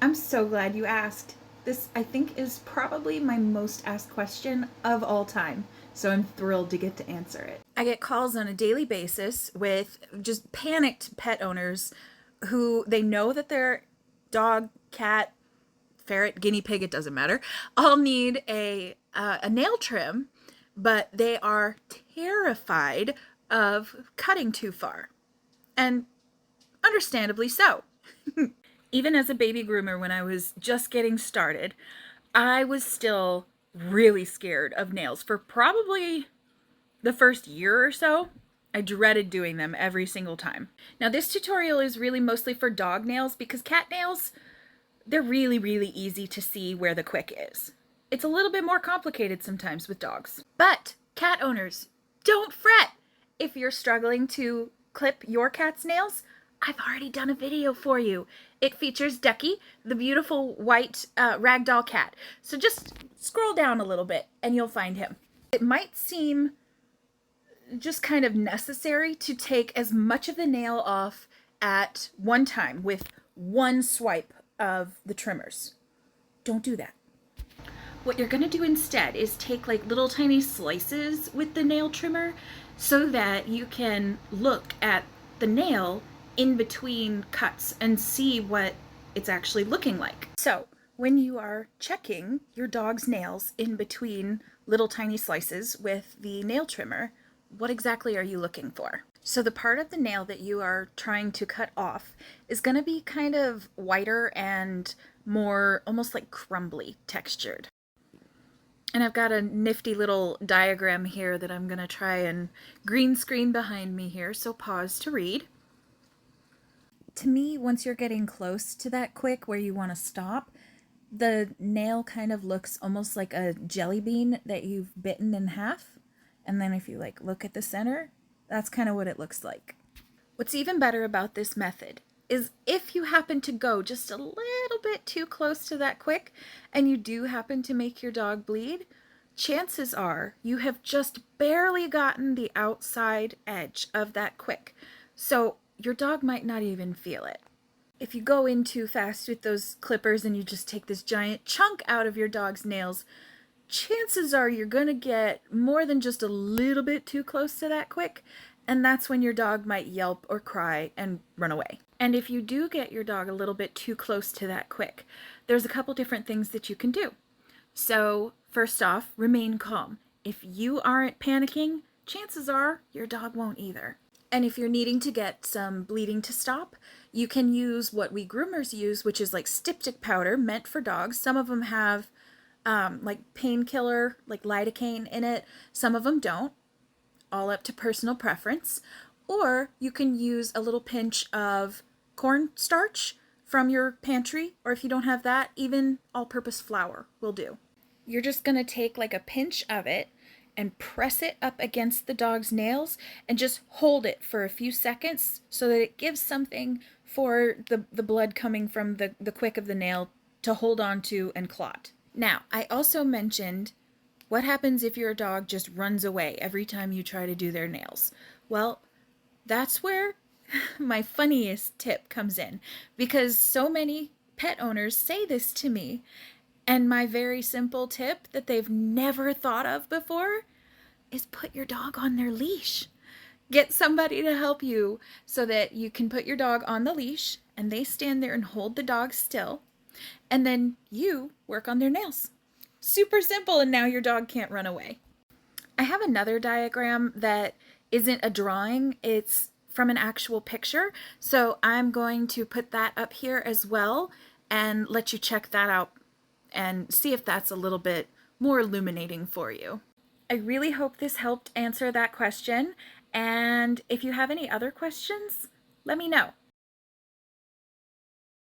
I'm so glad you asked. This, I think, is probably my most asked question of all time, so I'm thrilled to get to answer it. I get calls on a daily basis with just panicked pet owners who they know that their dog, cat, ferret, guinea pig, it doesn't matter, all need a nail trim, but they are terrified of cutting too far. And understandably so. Even as a baby groomer, when I was just getting started, I was still really scared of nails for probably the first year or so. I dreaded doing them every single time. Now, this tutorial is really mostly for dog nails because cat nails, they're really, really easy to see where the quick is. It's a little bit more complicated sometimes with dogs. But cat owners, don't fret. If you're struggling to clip your cat's nails, I've already done a video for you. It features Ducky, the beautiful white ragdoll cat. So just scroll down a little bit and you'll find him. It might seem just kind of necessary to take as much of the nail off at one time with one swipe of the trimmers. Don't do that. What you're going to do instead is take like little tiny slices with the nail trimmer so that you can look at the nail in between cuts and see what it's actually looking like. So when you are checking your dog's nails in between little tiny slices with the nail trimmer, what exactly are you looking for? So the part of the nail that you are trying to cut off is going to be kind of whiter and more almost like crumbly textured. And I've got a nifty little diagram here that I'm going to try and green screen behind me here, so pause to read. To me, once you're getting close to that quick where you want to stop, the nail kind of looks almost like a jelly bean that you've bitten in half. And then if you like look at the center, that's kind of what it looks like. What's even better about this method is if you happen to go just a little bit too close to that quick and you do happen to make your dog bleed, chances are you have just barely gotten the outside edge of that quick. So your dog might not even feel it. If you go in too fast with those clippers and you just take this giant chunk out of your dog's nails, chances are you're going to get more than just a little bit too close to that quick, and that's when your dog might yelp or cry and run away. And if you do get your dog a little bit too close to that quick, there's a couple different things that you can do. So first off, remain calm. If you aren't panicking, chances are your dog won't either. And if you're needing to get some bleeding to stop, you can use what we groomers use, which is like styptic powder meant for dogs. Some of them have like painkiller, like lidocaine in it. Some of them don't. All up to personal preference. Or you can use a little pinch of cornstarch from your pantry, or if you don't have that, even all-purpose flour will do. You're just going to take like a pinch of it and press it up against the dog's nails and just hold it for a few seconds so that it gives something for the blood coming from the quick of the nail to hold on to and clot. Now, I also mentioned what happens if your dog just runs away every time you try to do their nails. Well, that's where my funniest tip comes in, because so many pet owners say this to me, and my very simple tip that they've never thought of before is put your dog on their leash. Get somebody to help you so that you can put your dog on the leash and they stand there and hold the dog still, and then you work on their nails. Super simple, and now your dog can't run away. I have another diagram that isn't a drawing, it's from an actual picture, so I'm going to put that up here as well and let you check that out and see if that's a little bit more illuminating for you. I really hope this helped answer that question, and if you have any other questions, let me know.